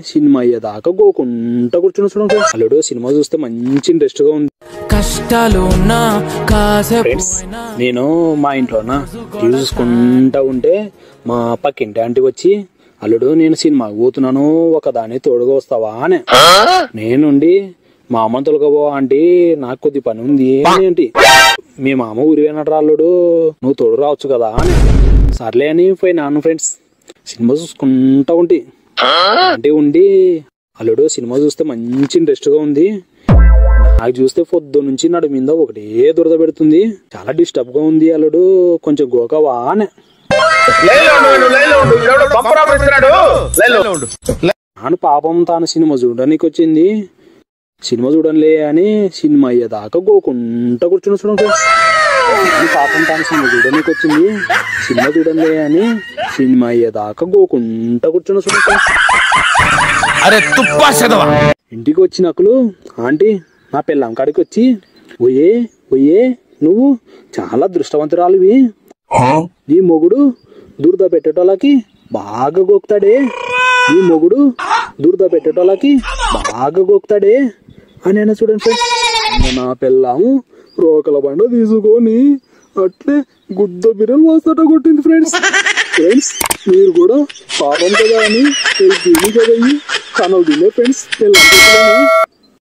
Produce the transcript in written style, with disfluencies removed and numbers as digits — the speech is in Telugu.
సినిమా అయ్యేదాకా గోకుంటా కూర్చుని చూడండి అల్లుడు. సినిమా చూస్తే మంచి ఇంట్రెస్ట్ గా ఉంది. కష్టాలు ఫ్రెండ్స్, నేను మా ఇంట్లోనా టీవీ చూసుకుంటా ఉంటే మా పక్కింటి ఆంటీ వచ్చి, అల్లుడు నేను సినిమా పోతున్నాను, ఒకదాన్ని తోడుగా వస్తావా అని. నేనుండి మా అమ్మని తొలగబో ఆంటీ, నాకు కొద్ది పని ఉంది ఏంటి, మీ మామ ఊరిపోయినట్టు అల్లుడు, నువ్వు తోడు రావచ్చు కదా అని. సర్లే అని పోయినాను ఫ్రెండ్స్. సినిమా చూసుకుంటా ఉంటే అంటే ఉండి, అల్లుడు సినిమా చూస్తే మంచి ఇంట్రెస్ట్ గా ఉంది, నాకు చూస్తే పొద్దు నుంచి నడు మీద ఒకటే దురద పెడుతుంది, చాలా డిస్టర్బ్ గా ఉంది అల్లుడు, కొంచెం గోకవా అని. నాను పాపం తాను సినిమా చూడడానికి వచ్చింది, సినిమా చూడలే అని సినిమా అయ్యేదాకా గోకుంటా కూర్చుని చూడండి. పాపం తాను సినిమా చూడడానికి వచ్చింది, సినిమా చూడలే అని సినిమా అయ్యేదాకా గోకుంటా కూర్చుని చూడండి. ఇంటికి వచ్చినప్పుడు ఆంటీ నా పిల్లం కాడికి వచ్చి, ఓయే ఓయే నువ్వు చాలా దృష్టవంతురాలివి, నీ మొగుడు దురద పెట్టేటోళ్ళకి బాగా గోకుతాడే, నీ మొగుడు దురద పెట్టేటోళ్ళకి బాగా గోకుతాడే అని అయినా చూడండి. నా పిల్లము రోకల బండ తీసుకొని అట్లే గుద్ద బిర్రలు వస్తాట కొట్టింది ఫ్రెండ్స్. మీరు కూడా పాపం కదా అని కదా కనవు తినే ఫ్రెండ్స్.